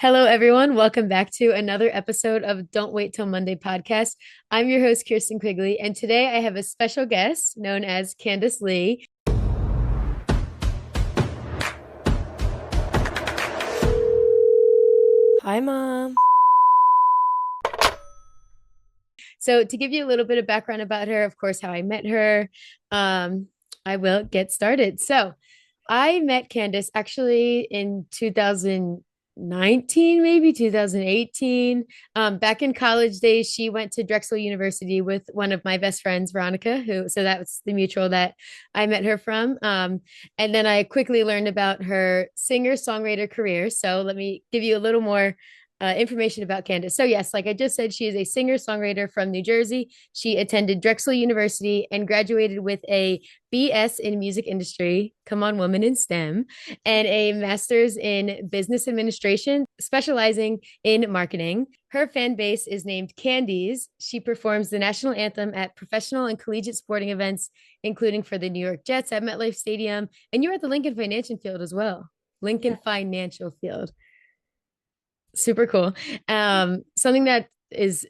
Hello, everyone. Welcome back to another episode of Don't Wait Till Monday podcast. I'm your host, Kirsten Quigley, and today I have a special guest known as Candice Lee. Hi, Mom. So, to give you a little bit of background about her, of course, how I met her, I will get started. So, I met Candice actually in 2019, maybe 2018. Back in college days, she went to Drexel University with one of my best friends, Veronica, so that was the mutual that I met her from. And then I quickly learned about her singer-songwriter career. So let me give you a little more information about Candice. So, yes, like I just said, she is a singer songwriter from New Jersey. She attended Drexel University and graduated with a BS in music industry, come on, woman in STEM, and a master's in business administration, specializing in marketing. Her fan base is named Candies. She performs the national anthem at professional and collegiate sporting events, including for the New York Jets at MetLife Stadium. And you're at the Lincoln Financial Field as well. Lincoln Yeah. Financial Field. Super cool. Something that is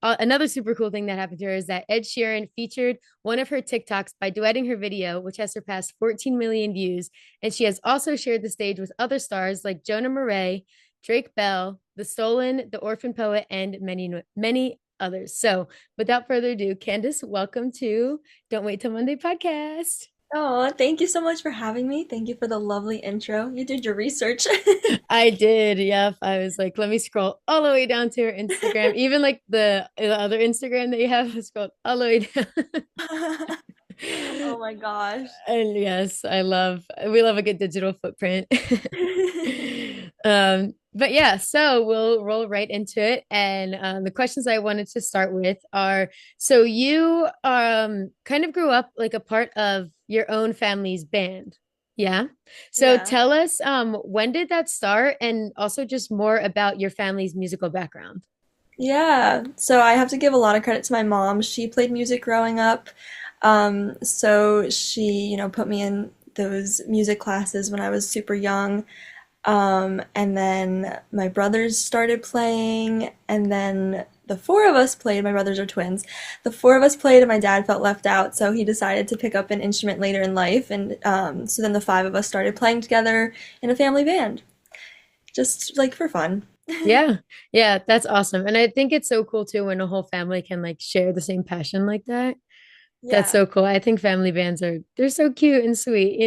another super cool thing that happened to her is that Ed Sheeran featured one of her TikToks by duetting her video, which has surpassed 14 million views. And she has also shared the stage with other stars like Jonah Murray, Drake Bell, The Stolen, The Orphan Poet, and many, many others. So without further ado, Candice, welcome to Don't Wait Till Monday podcast. Oh, thank you so much for having me. Thank you for the lovely intro. You did your research. I did. Yep. I was like, let me scroll all the way down to her Instagram. Even like the other Instagram that you have, I scrolled all the way down. Oh my gosh. And yes, we love a good digital footprint. But yeah, so we'll roll right into it. And the questions I wanted to start with are, so you kind of grew up like a part of your own family's band. Yeah. So Yeah. tell us, when did that start? And also just more about your family's musical background. Yeah. So I have to give a lot of credit to my mom. She played music growing up. So she put me in those music classes when I was super young. And then my brothers started playing, and then the four of us played. My brothers are twins. The four of us played, and my dad felt left out, so he decided to pick up an instrument later in life. And so then the five of us started playing together in a family band, just like for fun. Yeah. Yeah, that's awesome. And I think it's so cool too when a whole family can like share the same passion like that. That's Yeah. so cool. I think family bands they're so cute and sweet.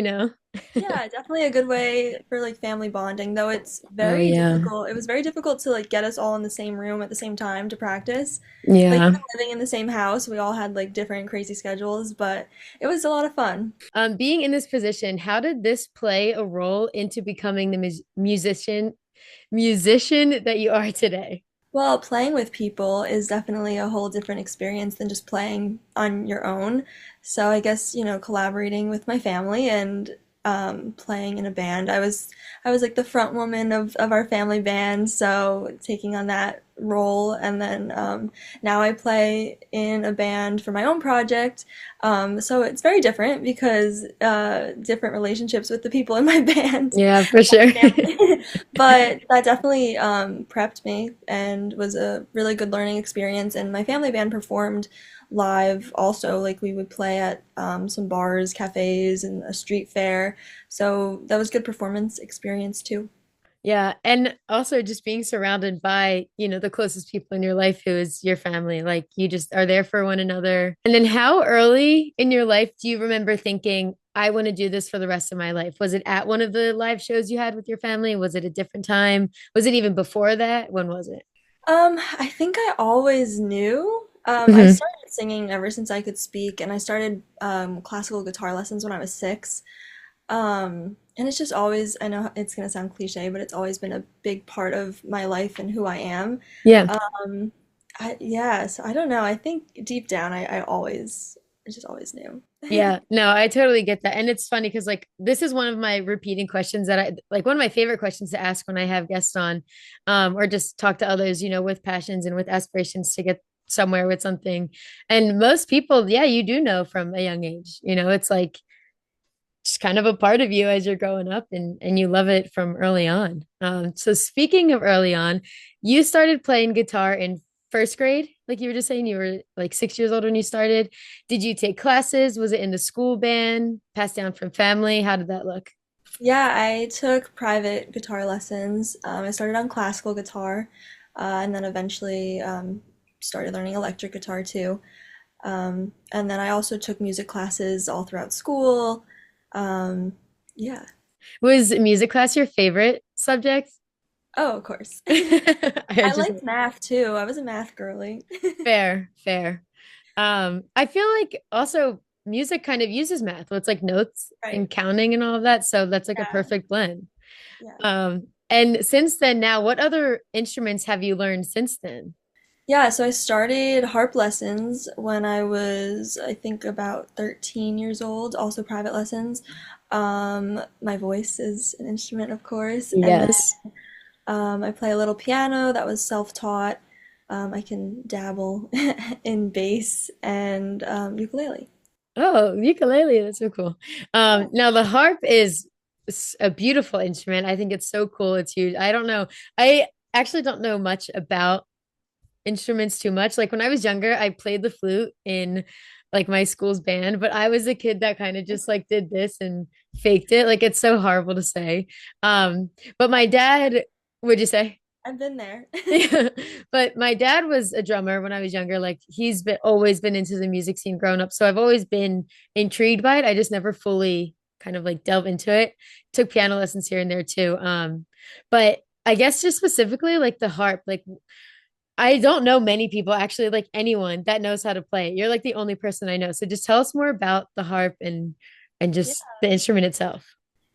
Yeah, definitely a good way for like family bonding, though it's Oh very yeah. difficult. It was very difficult to like get us all in the same room at the same time to practice. Like Yeah. even living in the same house, we all had like different crazy schedules, but it was a lot of fun. Being in this position, how did this play a role into becoming the musician that you are today? Well, playing with people is definitely a whole different experience than just playing on your own. So I guess, collaborating with my family and playing in a band. I was like the front woman of our family band, so taking on that role. And then now I play in a band for my own project. So it's very different because different relationships with the people in my band. Yeah, for sure. Family. But that definitely prepped me and was a really good learning experience. And my family band performed live also. Like we would play at some bars, cafes, and a street fair. So that was good performance experience too. Yeah, and also just being surrounded by, the closest people in your life who is your family. Like you just are there for one another. And then how early in your life do you remember thinking, I want to do this for the rest of my life? Was it at one of the live shows you had with your family? Was it a different time? Was it even before that? When was it? I think I always knew. I Hmm. started singing ever since I could speak, and I started classical guitar lessons when I was 6. And it's just always, I know it's gonna sound cliche, but it's always been a big part of my life and who I am. Yeah. Um, yeah, so I don't know. I think deep down, I just always knew. Yeah, no, I totally get that. And it's funny because like this is one of my repeating questions that I like one of my favorite questions to ask when I have guests on, or just talk to others, with passions and with aspirations to get somewhere with something. And most people, yeah, you do know from a young age. It's like just kind of a part of you as you're growing up and you love it from early on. So speaking of early on, you started playing guitar in first grade, like you were just saying, you were like 6 years old when you started. Did you take classes? Was it in the school band, passed down from family? How did that look? Yeah, I took private guitar lessons. I started on classical guitar, and then eventually started learning electric guitar too. And then I also took music classes all throughout school. Um, yeah. Was music class your favorite subject? Oh, of course. I I just liked math too. I was a math girly. fair, fair. I feel like also music kind of uses math. Well, it's like notes Right. and counting and all of that. So that's like a Yeah. perfect blend. Yeah. And since then, now, what other instruments have you learned since then? Yeah, so I started harp lessons when I was, I think, about 13 years old, also private lessons. My voice is an instrument, of course. And then Yes. I play a little piano that was self-taught. I can dabble in bass and ukulele. Oh, ukulele, that's so cool. Yeah. Now the harp is a beautiful instrument. I think it's so cool. It's huge. I don't know. I actually don't know much about instruments too much. Like when I was younger, I played the flute in like my school's band, but I was a kid that kind of just like did this and faked it. Like it's so horrible to say. But my dad, would you say? I've been there. Yeah. But my dad was a drummer when I was younger. Like he's been always been into the music scene growing up. So I've always been intrigued by it. I just never fully kind of like delve into it. Took piano lessons here and there too. But I guess just specifically like the harp, like I don't know many people actually, like anyone that knows how to play it. You're like the only person I know. So just tell us more about the harp and just the instrument itself.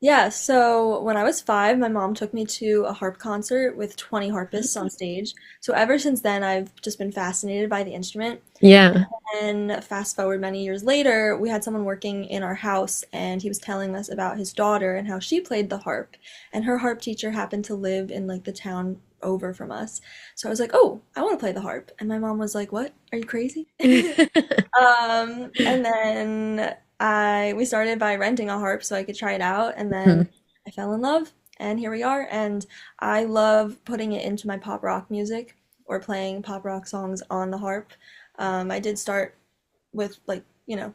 Yeah, so when I was 5, my mom took me to a harp concert with 20 harpists on stage. So ever since then, I've just been fascinated by the instrument. Yeah. And fast forward many years later, we had someone working in our house, and he was telling us about his daughter and how she played the harp. And her harp teacher happened to live in like the town over from us. So I was like, "Oh, I want to play the harp." And my mom was like, "What? Are you crazy?" And then I we started by renting a harp so I could try it out, and then I fell in love, and here we are. And I love putting it into my pop rock music or playing pop rock songs on the harp. I did start with like,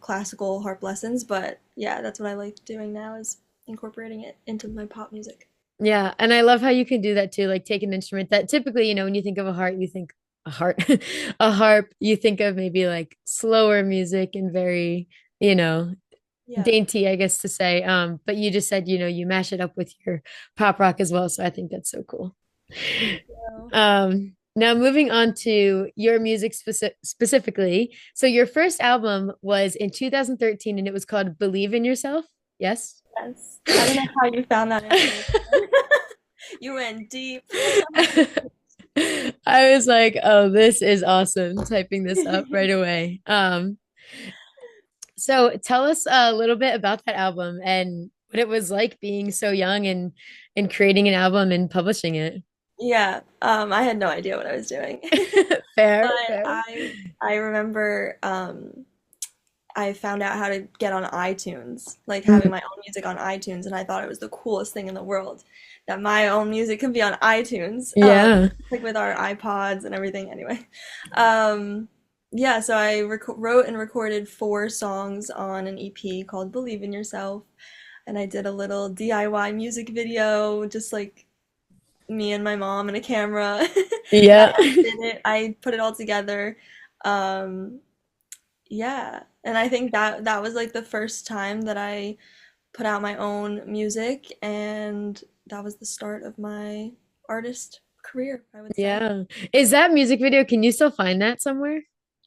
classical harp lessons, but yeah, that's what I like doing now is incorporating it into my pop music. Yeah, and I love how you can do that too. Like take an instrument that typically, when you think of a harp, you think a harp, a harp, you think of maybe like slower music and very, you know, Yeah. dainty, I guess to say. But you just said, you mash it up with your pop rock as well. So I think that's so cool. Thank you. Now moving on to your music specifically. So your first album was in 2013 and it was called Believe in Yourself. Yes. Yes. I don't know how you found that information. You went deep. I was like, oh, this is awesome. Typing this up right away. So tell us a little bit about that album and what it was like being so young and creating an album and publishing it. Yeah, I had no idea what I was doing. Fair, But fair. I remember I found out how to get on iTunes, like having Mhm. my own music on iTunes, and I thought it was the coolest thing in the world that my own music can be on iTunes, Yeah. like with our iPods and everything. Anyway, um, yeah, so I wrote and recorded 4 songs on an EP called "Believe in Yourself," and I did a little DIY music video, just like me and my mom and a camera. Yeah. I did it. I put it all together. Um, yeah, and I think that was like the first time that I put out my own music, and that was the start of my artist career, I would say. Yeah. Is that music video? Can you still find that somewhere?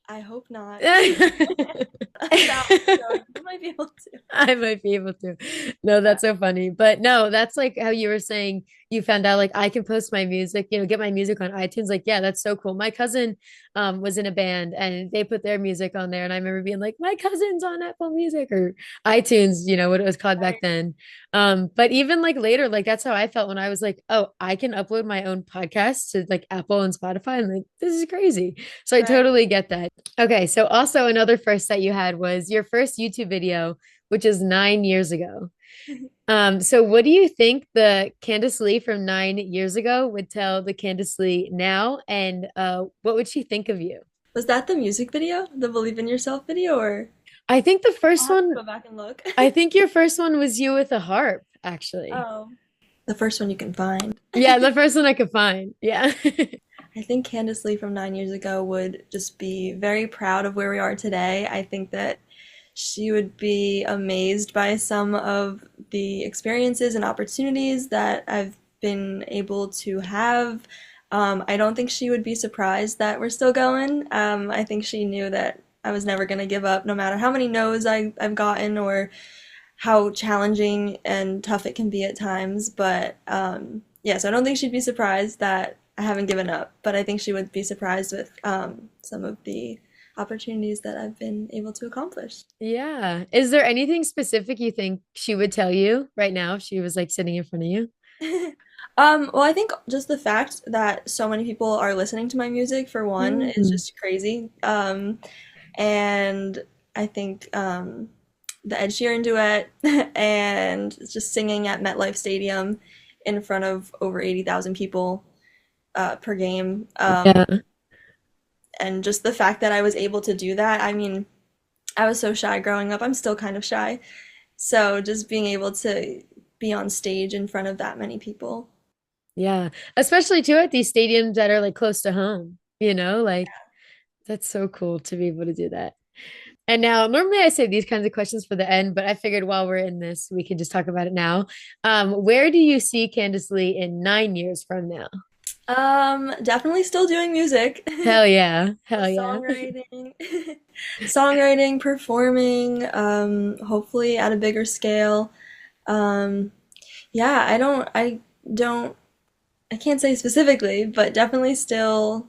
I hope not. I I doubt so. You might be able to. might be able to. No, Yeah, that's so funny. But no, that's like how you were saying you found out like I can post my music, get my music on iTunes. Like, yeah, that's so cool. My cousin was in a band and they put their music on there. And I remember being like, my cousin's on Apple Music or iTunes, what it was called back right, then. But even like later, like that's how I felt when I was like, oh, I can upload my own podcast to like Apple and Spotify. And like, this is crazy. So I right. totally get that. Okay, so also another first that you had was your first YouTube video which is 9 years ago. So what do you think the Candice Lee from 9 years ago would tell the Candice Lee now, and what would she think of you? Was that the music video? The Believe in Yourself video, or I think the I'll first have to one, go back and look. I think your first one was you with a harp, actually. Oh, the first one you can find. Yeah, the first one I could find. Yeah. I think Candice Lee from 9 years ago would just be very proud of where we are today. I think that she would be amazed by some of the experiences and opportunities that I've been able to have. I don't think she would be surprised that we're still going. I think she knew that I was never going to give up, no matter how many no's I've gotten or how challenging and tough it can be at times. But yeah, so I don't think she'd be surprised that I haven't given up, but I think she would be surprised with some of the opportunities that I've been able to accomplish. Yeah. Is there anything specific you think she would tell you right now if she was like sitting in front of you? Well, I think just the fact that so many people are listening to my music, for one, is Mm. just crazy. And I think the Ed Sheeran duet and just singing at MetLife Stadium in front of over 80,000 people per game. Yeah. And just the fact that I was able to do that, I mean, I was so shy growing up. I'm still kind of shy. So just being able to be on stage in front of that many people. Yeah. Especially too at these stadiums that are like close to home, like that's so cool to be able to do that. And now, normally I say these kinds of questions for the end, but I figured while we're in this, we could just talk about it now. Where do you see Candice Lee in 9 years from now? Definitely still doing music. Hell yeah. Hell yeah. Songwriting, songwriting, performing, hopefully at a bigger scale. Um, yeah, don't, I can't say specifically, but definitely still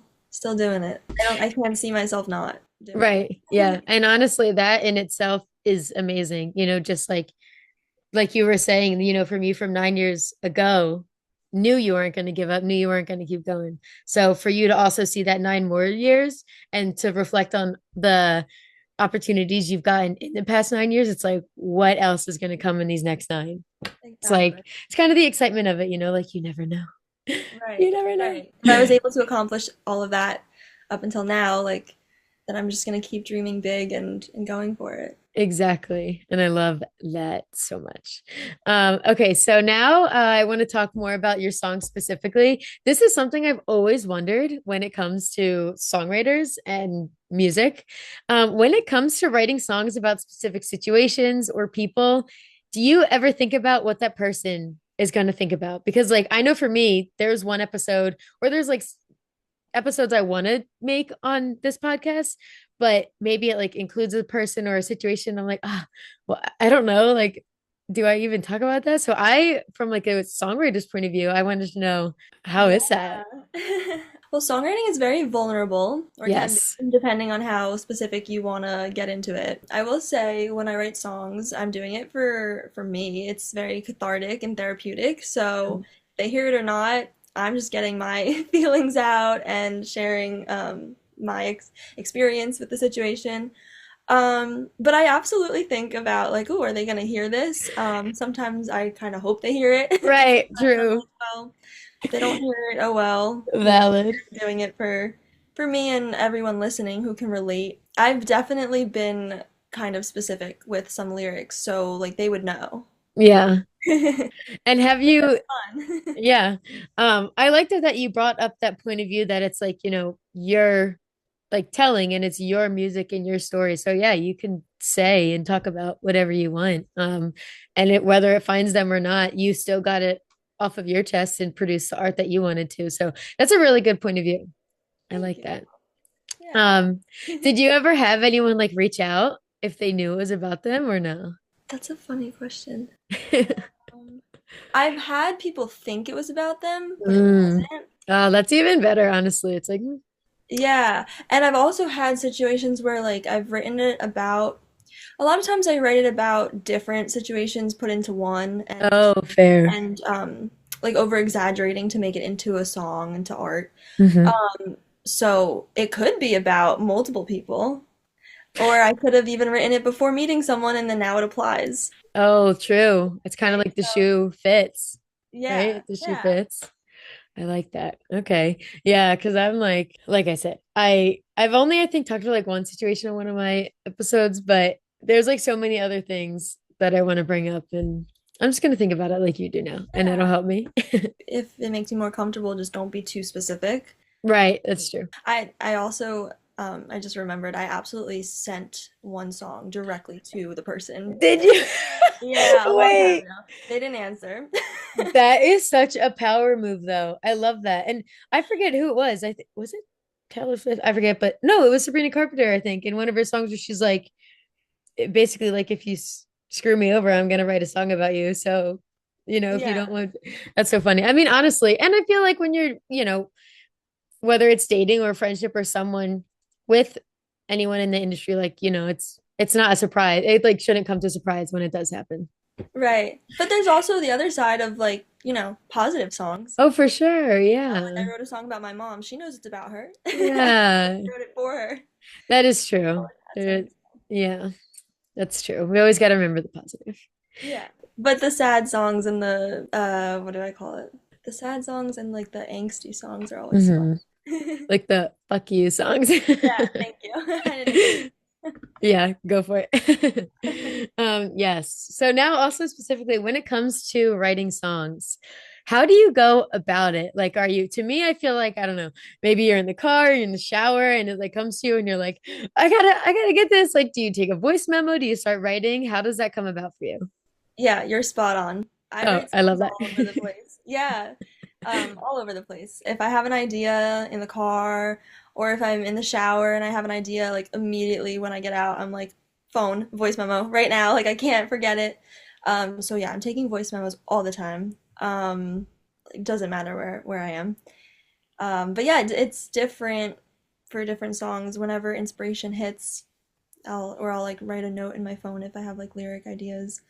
doing it. I can't see myself not doing it. Right. Yeah. And honestly, that in itself is amazing. Just like you were saying, for me from 9 years ago, knew you weren't going to give up, knew you weren't going to keep going. So for you to also see that 9 more years and to reflect on the opportunities you've gotten in the past 9 years, it's like, what else is going to come in these next nine? It's Exactly. like, it's kind of the excitement of it, like you never know. Right, You never know. right. If I was able to accomplish all of that up until now, like, then I'm just gonna keep dreaming big and going for it. Exactly. And I love that so much. Okay, so now I want to talk more about your song specifically. This is something I've always wondered when it comes to songwriters and music. When it comes to writing songs about specific situations or people, do you ever think about what that person is going to think about? Because, like, I know for me, there's one episode, or there's like episodes I want to make on this podcast, but maybe it like includes a person or a situation. I'm like, well, I don't know. Like, do I even talk about that? So from like a songwriter's point of view, I wanted to know, how is that? Yeah. Well, songwriting is very vulnerable, or can be, Yes. depending on how specific you want to get into it. I will say, when I write songs, I'm doing it for me. It's very cathartic and therapeutic. So, if they hear it or not, I'm just getting my feelings out and sharing my experience with the situation. But I absolutely think about like, oh, are they gonna hear this? Sometimes I kind of hope they hear it. Right. Sometimes I'm True. like, well, if they don't hear it, oh well. You know, Valid. they're doing it for me and everyone listening who can relate. I've definitely been kind of specific with some lyrics, so like they would know. Yeah. I And have think you, that's fun. yeah. I liked it that you brought up that point of view that it's like, you're like telling and it's your music and your story. So yeah, you can say and talk about whatever you want. And whether it finds them or not, you still got it off of your chest and produce the art that you wanted to. So that's a really good point of view. I Thank like you. that. Yeah. Um, did you ever have anyone like reach out if they knew it was about them or no? That's a funny question. Um, I've had people think it was about them, but it Mm. wasn't. Oh, that's even better, honestly. It's like, Yeah, and I've also had situations where like I've written it about a lot of times I write it about different situations put into one oh, fair. and like over exaggerating to make it into a song, into art. Hmm. So it could be about multiple people. Or I could have even written it before meeting someone and then now it applies. Oh, true. It's kind of Right? like the So, shoe fits, yeah, right? The shoe yeah. fits. I like that. Okay. Yeah, because I'm like I said, I've only I think talked to like one situation on one of my episodes, but there's like so many other things that I want to bring up and I'm just gonna think about it like you do now, and that'll Yeah. help me. If it makes you more comfortable, just don't be too specific. Right, that's true. I also I just remembered I absolutely sent one song directly to the person. Did you? Yeah, a long time Wait, ago. They didn't answer. that is such a power move though. I love that. And I forget who it was. I think was it Taylor Swift? I forget, but no, it was Sabrina Carpenter, I think, in one of her songs where she's like basically like if you screw me over, I'm gonna write a song about you. So, if you Yeah. don't want that's so funny. I mean, honestly, and I feel like when you're, whether it's dating or friendship or someone with anyone in the industry, like, it's not a surprise. It like shouldn't come to surprise when it does happen. Right. But there's also the other side of like, positive songs. Oh, for sure. Like Yeah. I wrote a song about my mom. She knows it's about her. I Yeah. wrote it for her. That is All true. the bad There, songs. yeah, that's true. We always got to remember the positive. Yeah. But the sad songs and the what do I call it? The sad songs and like the angsty songs are always fun. Hmm. Like the fuck you songs. Yeah, thank you. I didn't mean Yeah, go for it. Yes. So now also specifically when it comes to writing songs, how do you go about it? Like, are you, to me, I feel like, I don't know, maybe you're in the car, you're in the shower, and it like comes to you and you're like, I gotta get this. Like, do you take a voice memo? Do you start writing? How does that come about for you? Yeah, you're spot on. I Oh, write I love songs that. all over the place. Yeah, all over the place. If I have an idea in the car, or if I'm in the shower and I have an idea, like immediately when I get out, I'm like, phone, voice memo, right now. Like I can't forget it. So yeah, I'm taking voice memos all the time. It doesn't matter where I am. But yeah, it's different for different songs. Whenever inspiration hits, I'll like write a note in my phone if I have like lyric ideas.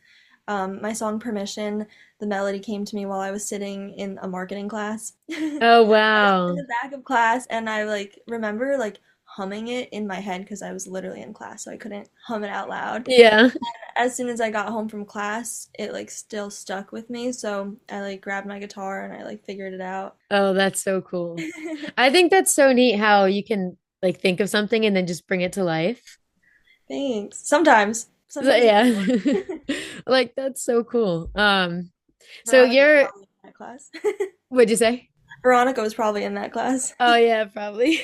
My song Permission, the melody came to me while I was sitting in a marketing class. Oh, I was in wow. the back of class and I like remember like humming it in my head because I was literally in class, so I couldn't hum it out loud. Yeah. As soon as I got home from class, it like still stuck with me, so I like grabbed my guitar and I like figured it out. Oh, that's so cool. I think that's so neat how you can like think of something and then just bring it to life. Thanks. Sometimes. So, Sometimes it yeah. doesn't work. Like that's so cool. So Veronica was you're, probably in that class. what'd you say? Veronica was probably in that class. Oh yeah, probably.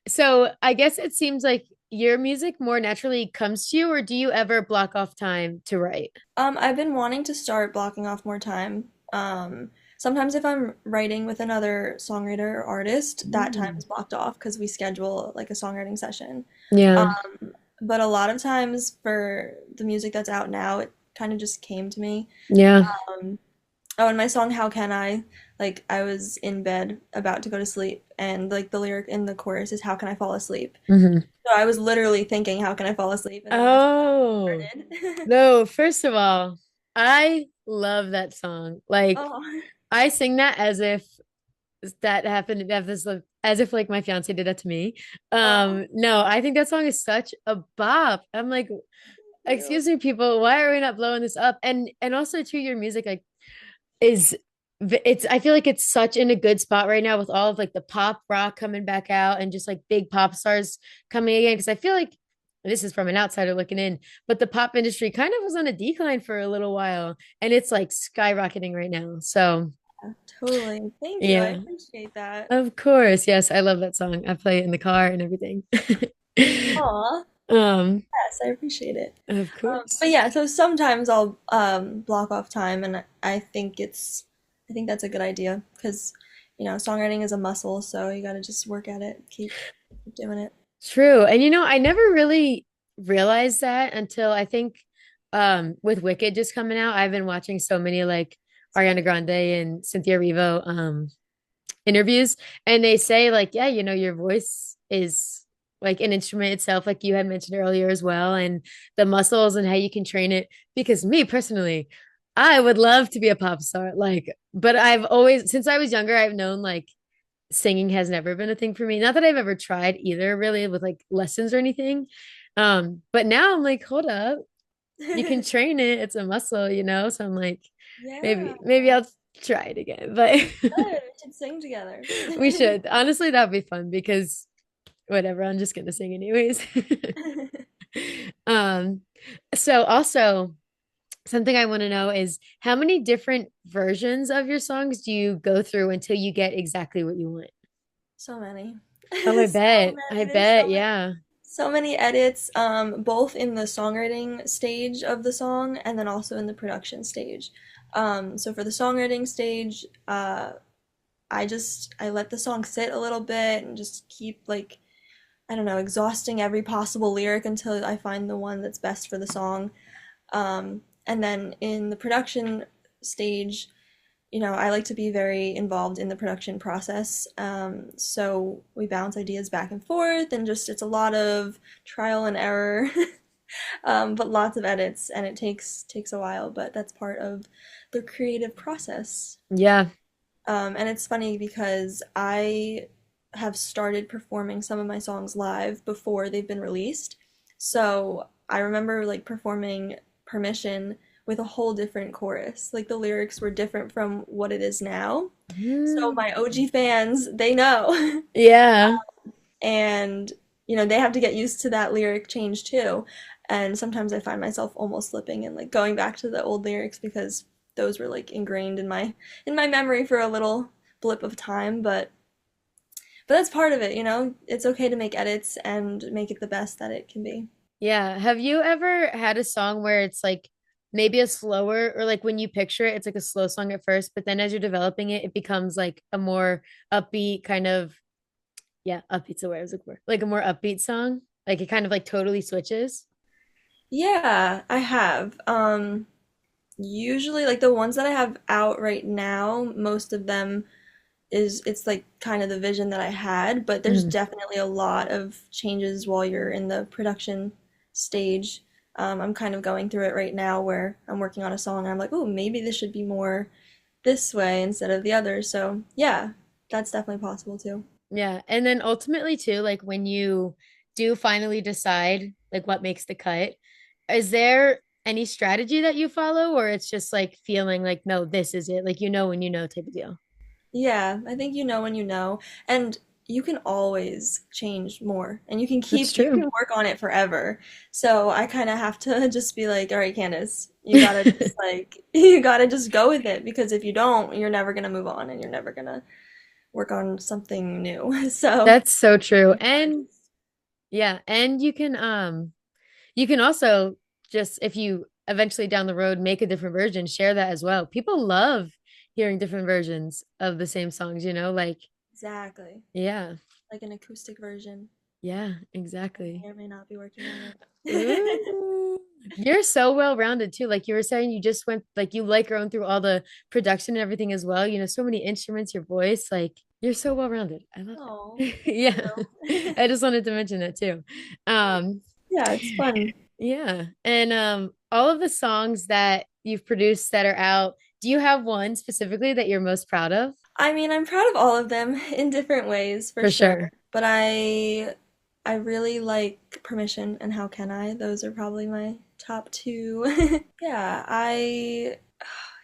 So I guess it seems like your music more naturally comes to you, or do you ever block off time to write? I've been wanting to start blocking off more time. Sometimes if I'm writing with another songwriter or artist, that time Mm. is blocked off because we schedule like a songwriting session. Yeah. But a lot of times for the music that's out now, it kind of just came to me. Yeah. Um, oh, and my song How Can I? Like I was in bed about to go to sleep and like the lyric in the chorus is How can I fall asleep? Hmm. So I was literally thinking how can I fall asleep and then that's Oh, when it started. no, first of all, I love that song. Like Oh, I sing that as if that happened as if like my fiance did that to me. oh, No, I think that song is such a bop. I'm like, thank you. excuse me, people, why are we not blowing this up? And also to your music, like is it's I feel like it's such in a good spot right now with all of like the pop rock coming back out and just like big pop stars coming again. Because I feel like this is from an outsider looking in, but the pop industry kind of was on a decline for a little while and it's like skyrocketing right now. So Yeah, totally. Thank you. I yeah, appreciate that. of course. Yes, I love that song. I play it in the car and everything. Aw, um, yes, I appreciate it. of But course. yeah, so sometimes I'll block off time, and I think that's a good idea because songwriting is a muscle, so you got to just work at it, keep doing it. True. And I never really realized that until I think with Wicked just coming out, I've been watching so many like Ariana Grande and Cynthia Erivo interviews and they say like, yeah, your voice is like an instrument itself, like you had mentioned earlier as well, and the muscles and how you can train it. Because me personally, I would love to be a pop star, like, but I've always, since I was younger, I've known like singing has never been a thing for me. Not that I've ever tried either, really, with like lessons or anything. But now I'm like, hold up, you can train it. It's a muscle, you know? So I'm like, Yeah, maybe I'll try it again. But good. We should sing together. we should. Honestly, that'd be fun because whatever, I'm just gonna sing anyways. Um, so also something I want to know is how many different versions of your songs do you go through until you get exactly what you want? So many. Oh, I So bet. I many. There's bet. Yeah. so many edits, both in the songwriting stage of the song and then also in the production stage. So for the songwriting stage, I let the song sit a little bit and just keep like I don't know, exhausting every possible lyric until I find the one that's best for the song. And then in the production stage, I like to be very involved in the production process. So we bounce ideas back and forth, and just it's a lot of trial and error, but lots of edits, and it takes a while, but that's part of the creative process. Yeah. And it's funny because I have started performing some of my songs live before they've been released. So I remember like performing Permission with a whole different chorus. Like the lyrics were different from what it is now. So Mm. my OG fans, they know. Yeah. And they have to get used to that lyric change too. And sometimes I find myself almost slipping and like going back to the old lyrics because those were like ingrained in my memory for a little blip of time, but that's part of it. It's okay to make edits and make it the best that it can be. Yeah. Have you ever had a song where it's like maybe a slower or like when you picture it, it's like a slow song at first, but then as you're developing it, it becomes like a more upbeat kind of, yeah, upbeat's the word I was looking for. Like a more upbeat song. Like it kind of like totally switches. Yeah, I have. Usually like the ones that I have out right now, most of them it's like kind of the vision that I had, but there's Mhm. definitely a lot of changes while you're in the production stage. I'm kind of going through it right now where I'm working on a song and I'm like, oh, maybe this should be more this way instead of the other. So yeah, that's definitely possible too. Yeah. And then ultimately too, like when you do finally decide like what makes the cut, is there any strategy that you follow or it's just like feeling like, no, this is it? Like you know when you know type of deal. Yeah, I think you know when you know, and you can always change more, and That's you can true. work on it forever. So I kind of have to just be like, all right, Candace, you gotta just like you gotta just go with it because if you don't, you're never gonna move on, and you're never gonna work on something new. So That's so true. you gotta And just yeah, and you can also just if you eventually down the road make a different version, share that as well. People love hearing different versions of the same songs, you know, like exactly yeah. like an acoustic version. Yeah, I exactly. may or may not be working on it. Ooh. You're so well-rounded too. Like you were saying, you just went like you like going through all the production and everything as well. You know, so many instruments, your voice, like you're so well-rounded. I love Oh, it. thank Yeah. you. I just wanted to mention that too. Um, Yeah, it's fun. yeah. And all of the songs that you've produced that are out, do you have one specifically that you're most proud of? I mean, I'm proud of all of them in different ways, for For sure. sure. But I really like Permission and How Can I? Those are probably my top two. Yeah,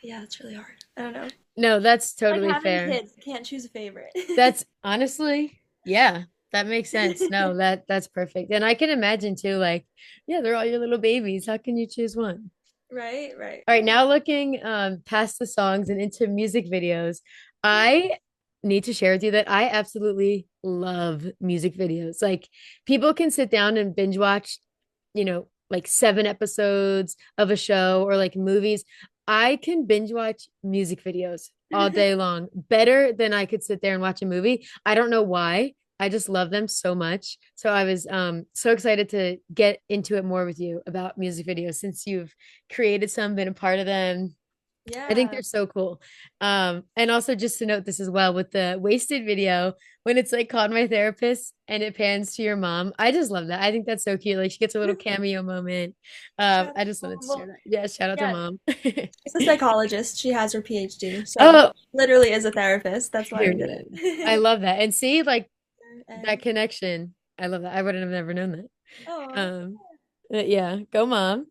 yeah, it's really hard. I don't know. No, that's Like totally having fair. kids, you can't choose a favorite. That's honestly, yeah, that makes sense. No, that's perfect. And I can imagine too, like, yeah, they're all your little babies. How can you choose one? Right, right. All right, now looking past the songs and into music videos, I need to share with you that I absolutely love music videos. Like people can sit down and binge watch, you know, like 7 episodes of a show or like movies. I can binge watch music videos all day long, better than I could sit there and watch a movie. I don't know why. I just love them so much. So I was so excited to get into it more with you about music videos since you've created some, been a part of them. I think Yeah. they're so cool. And also just to note this as well with the wasted video when it's like called my therapist and it pans to your mom. I just love that. I think that's so cute. Like she gets a little cameo moment. Shout I out just to wanted mom. to share Well, that. Yeah, shout out to yeah, mom. she's a psychologist. She has her PhD, so Oh, literally is a therapist. That's why we did period. I it. love that. And see, like that And connection. I love that. I would have never known that. Oh, Um, yeah, go mom.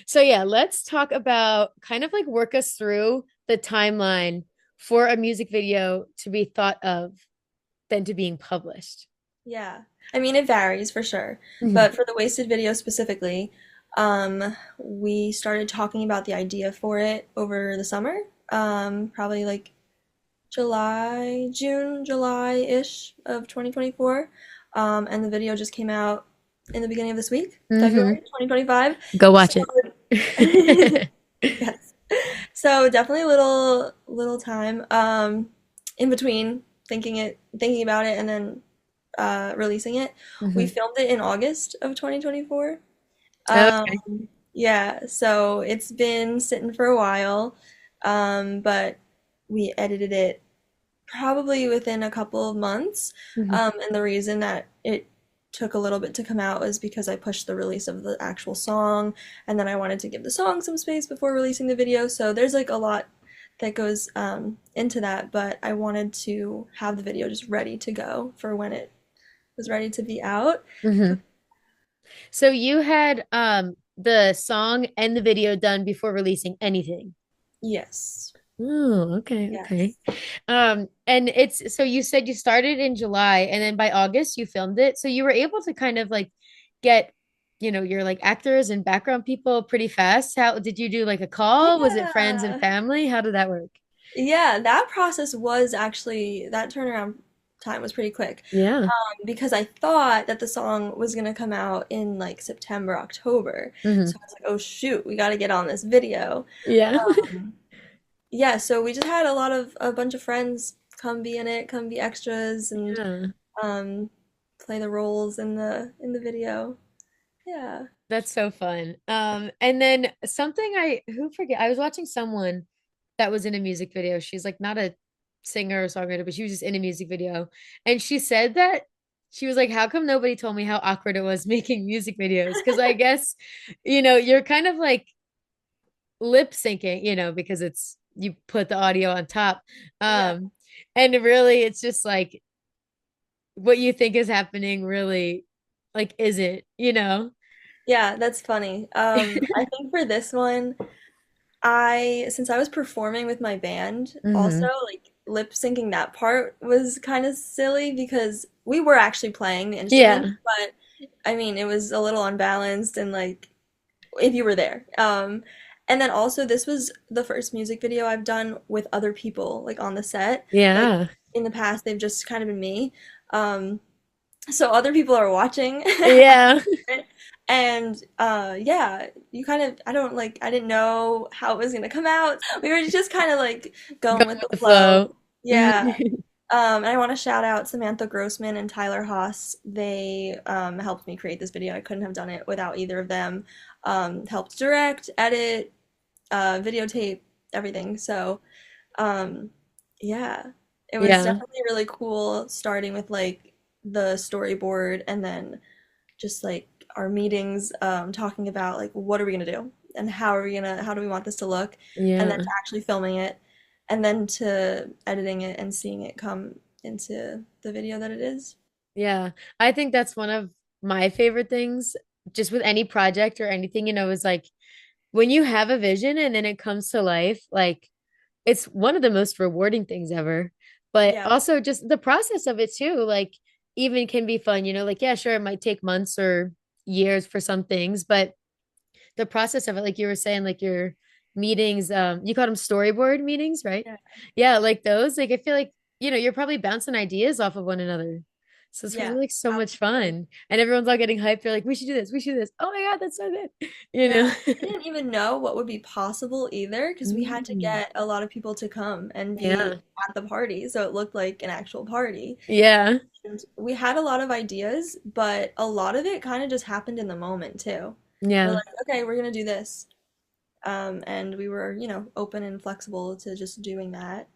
So yeah, let's talk about kind of like work us through the timeline for a music video to be thought of than to being published. yeah. I mean, it varies for sure. Mhm. But for the wasted video specifically, we started talking about the idea for it over the summer. Probably like July-ish of 2024. And the video just came out in the beginning of this week, Hmm. February 2025. Go So, watch it. yes. So definitely a little time in between thinking about it and then releasing it. We Hmm. filmed it in August of 2024. Okay. Yeah, so it's been sitting for a while, but we edited it probably within a couple of months. Hmm. And the reason that it took a little bit to come out was because I pushed the release of the actual song, and then I wanted to give the song some space before releasing the video. So there's like a lot that goes into that, but I wanted to have the video just ready to go for when it was ready to be out. Hmm. So you had the song and the video done before releasing anything. Yes. Oh, okay, okay. Yes. And it's so you said you started in July and then by August you filmed it. So you were able to kind of like get, your like actors and background people pretty fast. How did you do like a call? Was it friends and Yeah. family? How did that work? Yeah, that process was actually, that turnaround time was pretty quick. Yeah. Because I thought that the song was gonna come out in like September, October. Hmm. So I was like, oh shoot, we gotta get on this video. Yeah. Um, yeah, so we just had a bunch of friends come be in it, come be extras and Yeah. um play the roles in the video. Yeah. That's so fun. And then something who forget, I was watching someone that was in a music video. She's like not a singer or songwriter, but she was just in a music video. And she said that she was like, how come nobody told me how awkward it was making music videos? Because I guess, you're kind of like lip syncing, because you put the audio on top. Yeah. Um, and really it's just like what you think is happening really like isn't. Yeah, that's funny. I think for this one, since I was performing with my band, also Hmm. like lip syncing that part was kind of silly because we were actually playing the instruments, Yeah. but I mean, it was a little unbalanced and like if you were there. And then also this was the first music video I've done with other people like on the set. Like Yeah. in the past, they've just kind of been me. Um, so other people are watching. Yeah. And yeah, you kind of I didn't know how it was gonna come out. We were just kind of like going Going with with the the flow. flow. Yeah. Mhm. And I want to shout out Samantha Grossman and Tyler Haas. They helped me create this video. I couldn't have done it without either of them. Helped direct, edit, videotape, everything. So um, yeah, it was Yeah. definitely really cool starting with like the storyboard and then just like our meetings talking about like what are we gonna do and how do we want this to look and then Yeah. to actually filming it and then to editing it and seeing it come into the video that it is. Yeah. I think that's one of my favorite things just with any project or anything, is like when you have a vision and then it comes to life, like it's one of the most rewarding things ever. But Yeah, also just the process of it too, like even can be fun, like yeah, sure, it might take months or years for some things, but the process of it, like you were saying, like your meetings, you call them storyboard meetings, right? yeah, Yeah, like those, like I feel like, you're probably bouncing ideas off of one another. So it's yeah, probably like so much absolutely. fun. And everyone's all getting hyped. They're like, we should do this, we should do this. Oh my God, that's so good. You Yeah, know? we didn't even know what would be possible either because we had to Mm. get a lot of people to come and be Yeah. at the party so it looked like an actual party. Yeah. And we had a lot of ideas, but a lot of it kind of just happened in the moment too. We're Yeah. like, okay, we're gonna do this. And we were, open and flexible to just doing that.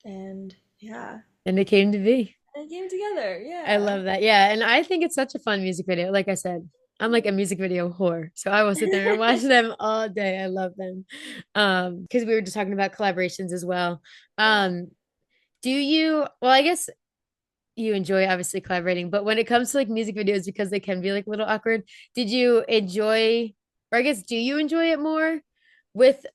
And yeah, And it came to be. and it came together. I Yeah. love that. Yeah. And I think it's such a fun music video. Like I said, I'm like a music video whore. So I will sit there and watch them all day. I love them. Because we were just talking about collaborations as well. Yeah. Do you, well, I guess you enjoy obviously collaborating, but when it comes to like music videos, because they can be like a little awkward, did you enjoy, or I guess, do you enjoy it more with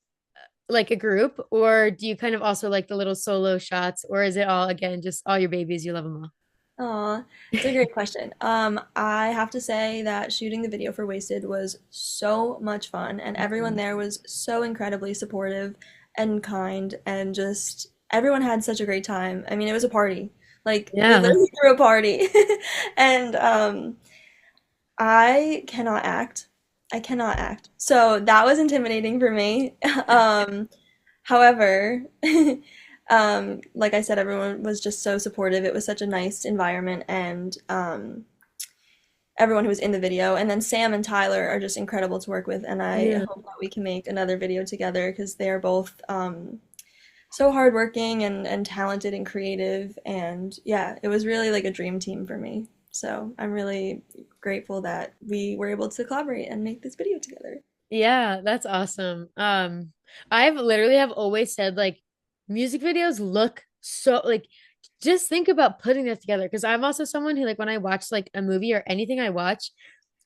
like a group, or do you kind of also like the little solo shots, or is it all again just all your babies, you love them Aw, it's a great question. I have to say that shooting the video for Wasted was so much fun, and everyone all? there was so incredibly supportive and kind, and just everyone had such a great time. I mean, it was a party. Like, we Yeah. literally threw a party. And I cannot act. I cannot act. So that was intimidating for me. However, like I said, everyone was just so supportive. It was such a nice environment, and everyone who was in the video. And then Sam and Tyler are just incredible to work with, and I Yeah. hope that we can make another video together because they are both so hardworking and talented and creative. And yeah, it was really like a dream team for me. So I'm really grateful that we were able to collaborate and make this video together. Yeah, that's awesome. I've literally have always said like music videos look so like just think about putting that together because I'm also someone who like when I watch like a movie or anything I watch,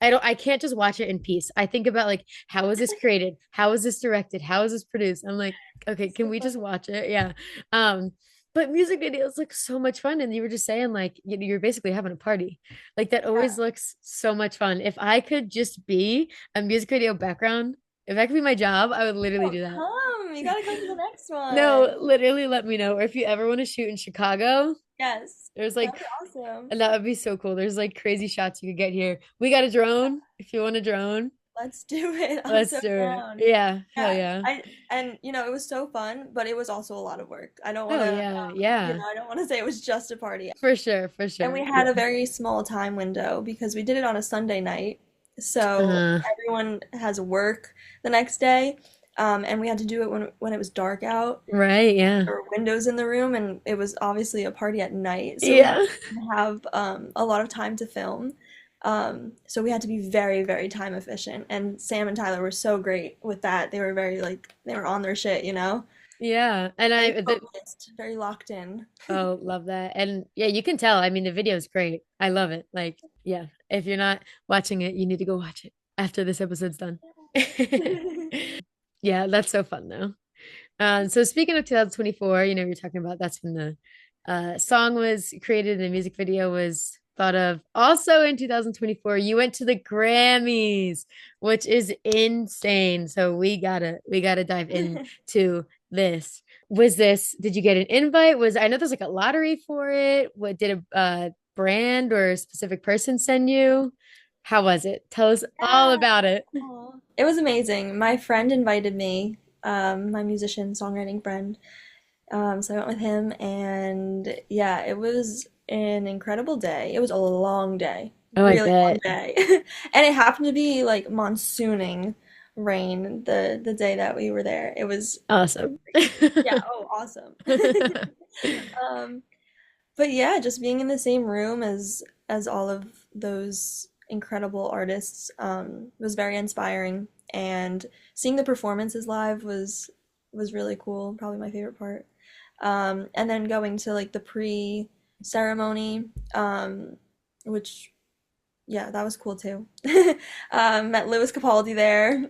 I can't just watch it in peace. I think about like how was this created? How is this directed? How is this produced? I'm like, okay, can So we just funny. watch it? Yeah. Um, but music videos look so much fun. And you were just saying like you're basically having a party. Like that Yeah. always looks so much fun. If I could just be a music video background, if that could be my job, I would literally Oh, do that. come. You gotta come to the next No, one. literally let me know. Or if you ever want to shoot in Chicago, Yes. there's That'd like be awesome. and that would be so cool. There's like crazy shots you could get here. We got a drone. If you want a drone, Let's do it. I'm let's so do it. down. Yeah, hell Yeah. yeah. It was so fun, but it was also a lot of work. I don't want Oh to, yeah, yeah. I don't want to say it was just a party. For sure, for And sure. we had Yeah. a very small time window because we did it on a Sunday night. So Uh, everyone has work the next day. And we had to do it when it was dark out. right, yeah. There were windows in the room, and it was obviously a party at night. So we Yeah. didn't have a lot of time to film. So we had to be very, very time efficient. And Sam and Tyler were so great with that. They were very like they were on their shit, you know? Yeah. And Very I focused, very locked in. oh, love that. And yeah, you can tell. I mean, the video is great. I love it. Like, yeah, if you're not watching it, you need to go watch it after this episode's done. Yeah, that's so fun though. So speaking of 2024, you're talking about that's when the song was created and the music video was thought of. Also in 2024, you went to the Grammys, which is insane. So we gotta dive into this. Did you get an invite? I know there's like a lottery for it. What did a brand or a specific person send you? How was it? Tell us all Yeah. about it. Aw. It was amazing. My friend invited me, my musician, songwriting friend. So I went with him, and yeah, it was an incredible day. It was a long day, Oh, I really long bet. day. And it happened to be like monsooning rain the day that we were there. It was so Awesome. great. Yeah, oh, awesome. Um, but yeah, just being in the same room as all of those incredible artists was very inspiring, and seeing the performances live was really cool. Probably my favorite part. And then going to like the pre-ceremony, which yeah, that was cool too. Met Louis Capaldi there.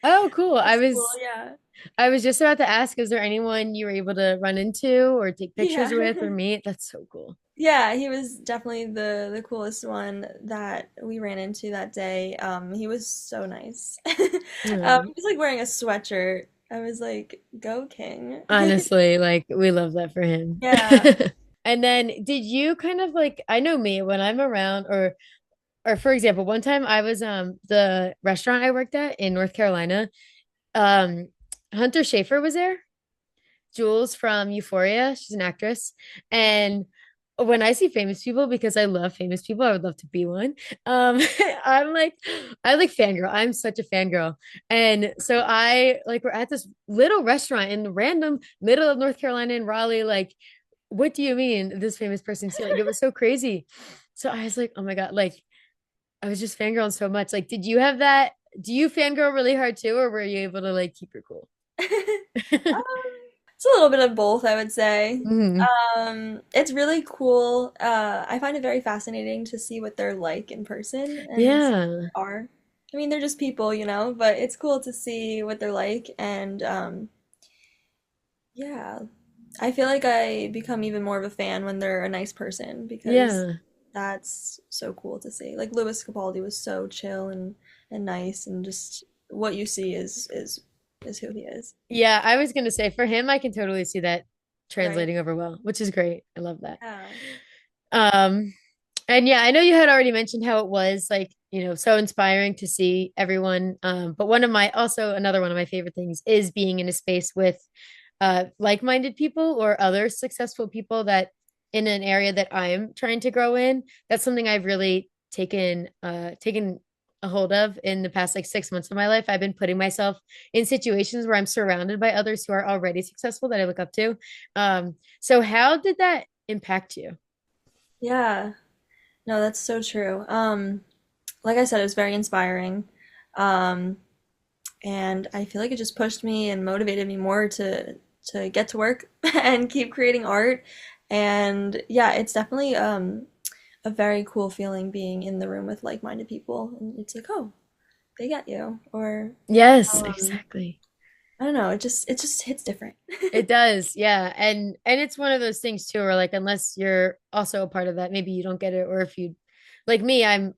Oh, cool. I That's cool. was Yeah. I was just about to ask, is there anyone you were able to run into or take pictures Yeah. with or meet? That's so cool. Yeah, he was definitely the coolest one that we ran into that day. He was so nice. He Mm. was like wearing a sweatshirt. I was like, "Go King." Honestly, like we love that for him. Yeah. And then did you kind of like I know me when I'm around or for example, one time I was the restaurant I worked at in North Carolina, um Hunter Schafer was there. Jules from Euphoria. She's an actress. And when I see famous people, because I love famous people, I would love to be one. Um, I like fangirl. I'm such a fangirl. And so I like we're at this little restaurant in the random middle of North Carolina in Raleigh. Like, what do you mean this famous person's here? Like it was so crazy. So I was like, oh my God, like I was just fangirling so much. Like, did you have that? Do you fangirl really hard too, or were you able to like keep your cool? It's a little bit of both, I would say. Hmm. It's really cool. I find it very fascinating to see what they're like in person and see what Yeah. they are. I mean, they're just people, but it's cool to see what they're like. And yeah, I feel like I become even more of a fan when they're a nice person because Yeah. that's so cool to see. Like Louis Capaldi was so chill and nice, and just what you see is who he is. Yeah, I was gonna say for him, I can totally see that Right. translating over well, which is great. I love that. Yeah. Um, and yeah, I know you had already mentioned how it was like, so inspiring to see everyone. But another one of my favorite things is being in a space with like-minded people or other successful people that in an area that I'm trying to grow in. That's something I've really taken a hold of in the past like 6 months of my life. I've been putting myself in situations where I'm surrounded by others who are already successful that I look up to. So how did that impact you? Yeah. No, that's so true. Like I said, it was very inspiring. Um, and I feel like it just pushed me and motivated me more to get to work and keep creating art. And yeah, it's definitely a very cool feeling being in the room with like-minded people. And it's like, oh, they get you. Or Yes, um, exactly. I don't know, it just hits different. It does, yeah. And it's one of those things too, where like unless you're also a part of that, maybe you don't get it. Or if you like me, I'm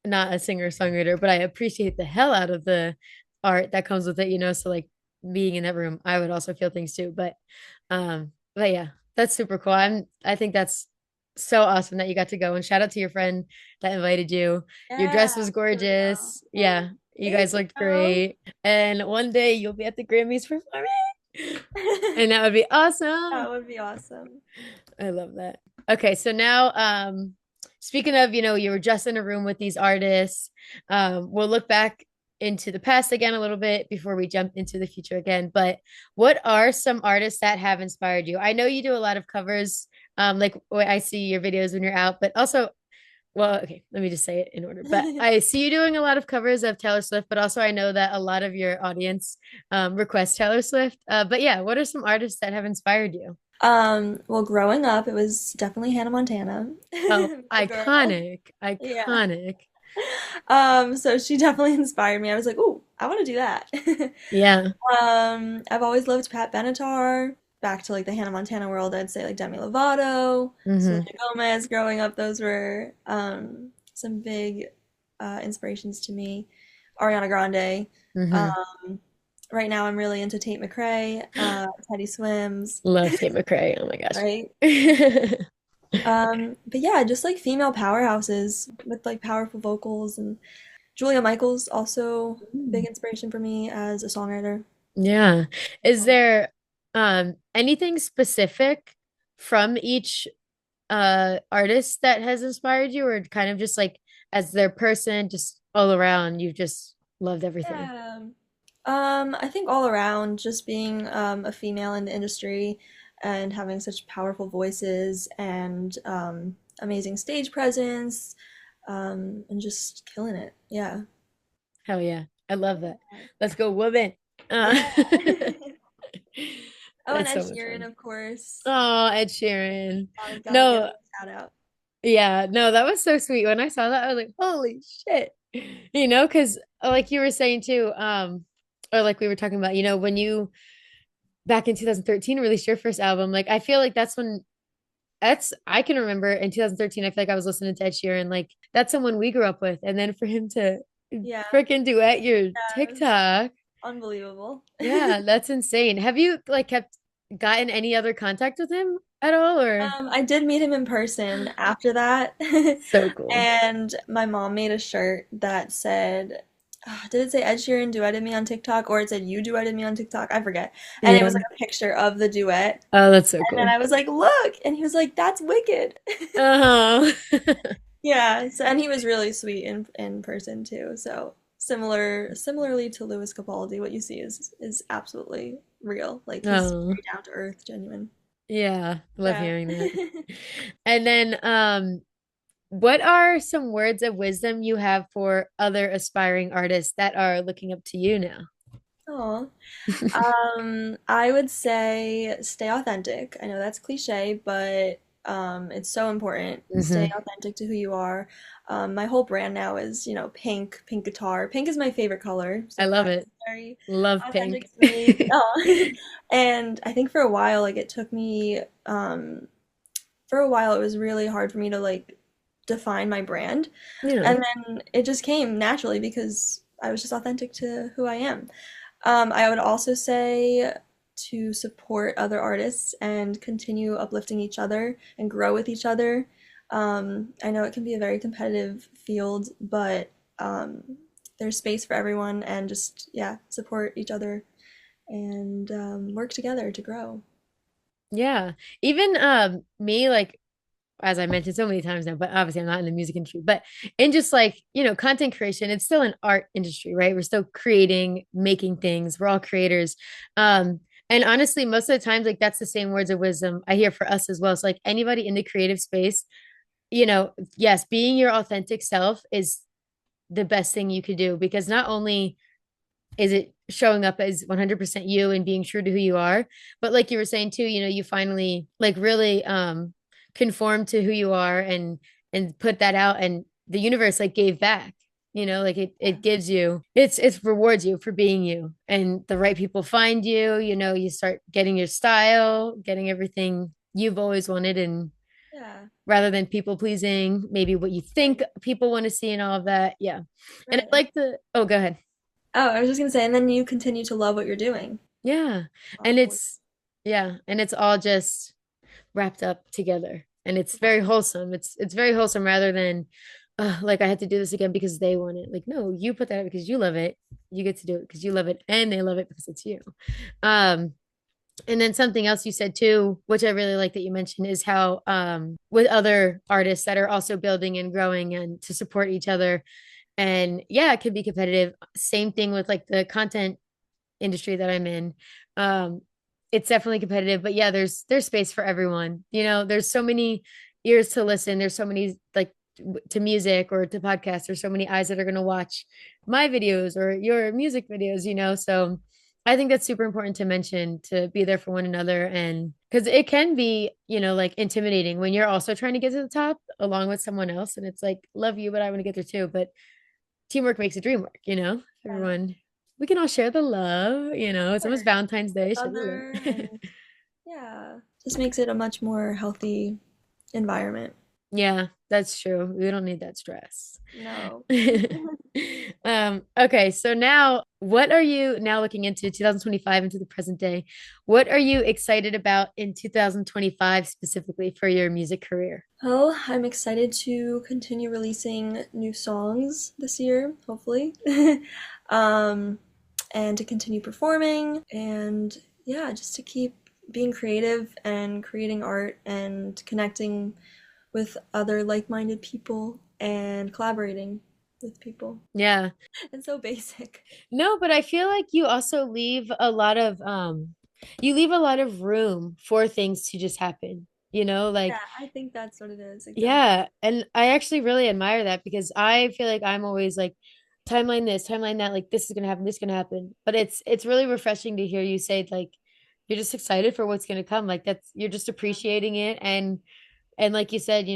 not a singer-songwriter, but I appreciate the hell out of the art that comes with it. So like being in that room, I would also feel things too. But yeah, that's super cool. I think that's so awesome that you got to go and shout out to your friend that invited you. Your Yeah, dress was Julio. gorgeous. Yeah, you Thank guys looked you. great. And one day you'll be at the Grammys performing. And that would be awesome. That would be awesome. I love that. Okay, so now speaking of, you were just in a room with these artists. We'll look back into the past again a little bit before we jump into the future again. But what are some artists that have inspired you? I know you do a lot of covers, like I see your videos when you're out, but also well, okay, let me just say it in order. But I see you doing a lot of covers of Taylor Swift, but also I know that a lot of your audience requests Taylor Swift. But yeah, what are some artists that have inspired you? Well, growing up, it was definitely Hannah Montana, Oh, my girl. iconic, Yeah. iconic. So she definitely inspired me. I was like, "Ooh, I want to do that." Yeah. I've always loved Pat Benatar. Back to like the Hannah Montana world, I'd say like Demi Lovato, Selena Hmm. Gomez. Growing up, those were some big inspirations to me. Ariana Grande. Hmm. Um, right now, I'm really into Tate McRae, Teddy Swims, Love Tate McRae. Oh my right? gosh. But yeah, just like female powerhouses with like powerful vocals, and Julia Michaels also a big inspiration for me as a songwriter. Yeah. Is Um, there anything specific from each artist that has inspired you, or kind of just like as their person, just all around, you've just loved everything? yeah. I think all around, just being a female in the industry and having such powerful voices and amazing stage presence, and just killing it. Yeah. Hell yeah. I love that. Let's go, woman. Yeah. Oh, and That's Ed so much Sheeran, fun. of course. Oh, Ed Sheeran. Gotta give him No, a shout out. yeah, no, that was so sweet. When I saw that, I was like, holy shit. Because like you were saying too, or like we were talking about, when you back in 2013 released your first album, like I feel like I can remember in 2013, I feel like I was listening to Ed Sheeran, like that's someone we grew up with. And then for him to Yeah. freaking duet your Yes. TikTok. Unbelievable. Yeah, that's insane. Have you like gotten any other contact with him at all or I did meet him in person after that, so cool. and my mom made a shirt that said, did it say Ed Sheeran duetted me on TikTok, or it said you duetted me on TikTok? I forget. And it was Yeah. like a picture of the duet. Oh, that's so And then cool. I was like, look! And he was like, that's wicked. Oh. Yeah, so and he was really sweet in person too. So similarly to Louis Capaldi, what you see is absolutely real. Like he's Oh. very down to earth, genuine. Yeah, love Yeah. hearing that. And then what are some words of wisdom you have for other aspiring artists that are looking up to you now? Aw. I would say stay authentic. I know that's cliche, but it's so important. Stay Hmm. authentic to who you are. My whole brand now is, pink, pink guitar. Pink is my favorite color, I so love that's it. very Love authentic pink. to me. Oh. And I think for a while, like it took me, for a while, it was really hard for me to like define my brand. Yeah. And then it just came naturally because I was just authentic to who I am. I would also say to support other artists and continue uplifting each other and grow with each other. I know it can be a very competitive field, but there's space for everyone and just, yeah, support each other and work together to grow. Yeah. Even me, like, as I mentioned so many times now, but obviously I'm not in the music industry, but in just like, content creation, it's still an art industry, right? We're still creating, making things. We're all creators. Um, and honestly, most of the times, like that's the same words of wisdom I hear for us as well. So like anybody in the creative space, yes, being your authentic self is the best thing you could do because not only is it showing up as 100% you and being true to who you are, but like you were saying too, you finally like really conform to who you are and put that out, and the universe like gave back, like it gives you, it's rewards you for being you, and the right people find you, you start getting your style, getting everything you've always wanted, and Yeah, rather than people pleasing, maybe what you think right, people want to see and all of that. Yeah. And I right. like the, oh, go ahead. Oh, I was just gonna say, and then you continue to love what you're doing. Yeah. And Awful. it's all just wrapped up together. And it's Yeah, very wholesome. It's very wholesome rather than like I had to do this again because they want it. Like, no, you put that out because you love it. You get to do it because you love it and they love it because it's you. Um, and then something else you said too, which I really like that you mentioned, is how with other artists that are also building and growing and to support each other. And yeah, it could be competitive. Same thing with like the content industry that I'm in. Um, it's definitely competitive, but yeah, there's space for everyone. There's so many ears to listen. There's so many like to music or to podcasts. There's so many eyes that are going to watch my videos or your music videos. So I think that's super important to mention, to be there for one another, and because it can be, like intimidating when you're also trying to get to the top along with someone else, and it's like love you, but I want to get there too. But teamwork makes a dream work. yeah. Everyone, we can all share the love, it's almost Valentine's Each Day, share the other love. and yeah, just makes it a much more healthy environment. Yeah, that's true. We don't need that stress. No. Okay, so now what are you now looking into 2025 into the present day? What are you excited about in 2025 specifically for your music career? Well, I'm excited to continue releasing new songs this year, hopefully. Um, and to continue performing and yeah, just to keep being creative and creating art and connecting with other like-minded people and collaborating with people. Yeah. It's so basic. No, but I feel like you also leave a lot of room for things to just happen. Yeah, Like I think that's what it is, exactly. yeah, and I actually really admire that because I feel like I'm always like timeline this, timeline that, like this is gonna happen, this is gonna happen. But it's really refreshing to hear you say like you're just excited for what's gonna come. Like that's you're just Yeah. appreciating it, and like you said,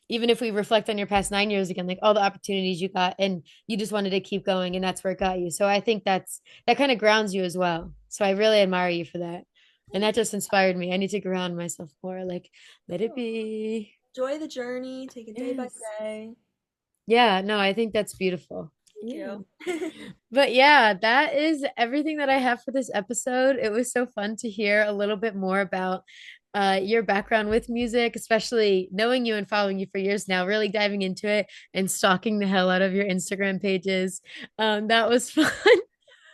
even if we reflect on your past 9 years again, like all the opportunities you got and you just wanted to keep going and that's where it got you. So I think that kind of grounds you as well. So I really admire you for that. And that just inspired me. I need to ground myself more, like let it Oh, be. enjoy the journey, take it day by Yes. day. Yeah, no, I think that's beautiful. Thank Yeah. you. But yeah, that is everything that I have for this episode. It was so fun to hear a little bit more about your background with music, especially knowing you and following you for years now, really diving into it and stalking the hell out of your Instagram pages. That was fun.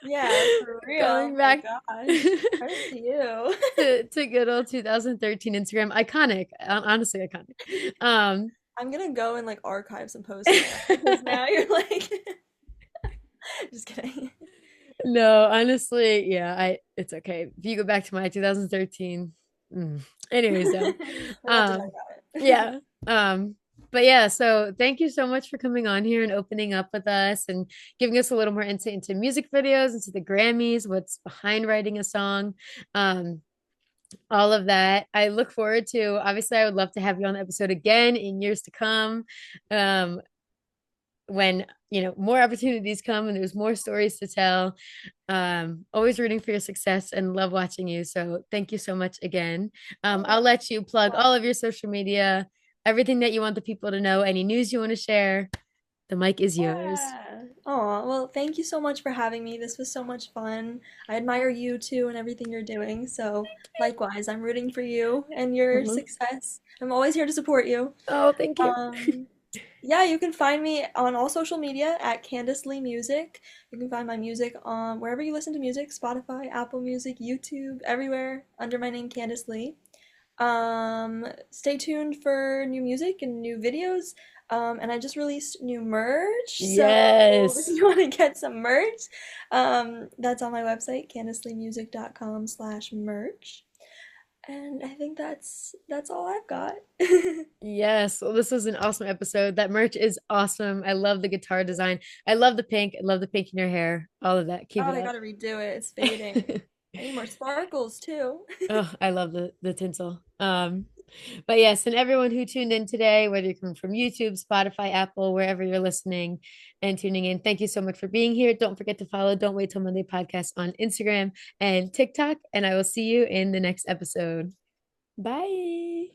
Yeah, for real. Oh Going my back gosh. Credit to you. to good old 2013 Instagram. Iconic, honestly iconic. I'm gonna go and like archive some posts now because now you're like just kidding. No, honestly, yeah, it's okay. If you go back to my 2013. mm. Anyways, though. We don't have to talk Um, about it. yeah. Um, But yeah, so thank you so much for coming on here and opening up with us and giving us a little more insight into music videos, into the Grammys, what's behind writing a song. Um, all of that. I look forward to, obviously, I would love to have you on the episode again in years to come. Um, when, more opportunities come and there's more stories to tell. Always rooting for your success and love watching you. So thank you so much again. I'll Oh, let you plug all of your social media, everything that you want the people to know, any news you want to share. The mic is yours. yeah. Oh, well, thank you so much for having me. This was so much fun. I admire you too and everything you're doing. So, likewise, I'm rooting for you and your Mhm. success. I'm always here to support you. Oh, thank you. Um, yeah, you can find me on all social media at Candice Lee Music. You can find my music on wherever you listen to music, Spotify, Apple Music, YouTube, everywhere under my name, Candice Lee. Stay tuned for new music and new videos. And I just released new merch, so if Yes. you want to get some merch, that's on my website, candiceleemusic.com/merch. And I think that's all I've got. Yes. Well, this was an awesome episode. That merch is awesome. I love the guitar design. I love the pink. I love the pink in your hair. All of that. Keep Oh, it I up. gotta redo it. It's fading. I need more sparkles too. Oh, I love the tinsel. But yes, and everyone who tuned in today, whether you're coming from YouTube, Spotify, Apple, wherever you're listening and tuning in, thank you so much for being here. Don't forget to follow Don't Wait Till Monday podcast on Instagram and TikTok, and I will see you in the next episode. Bye.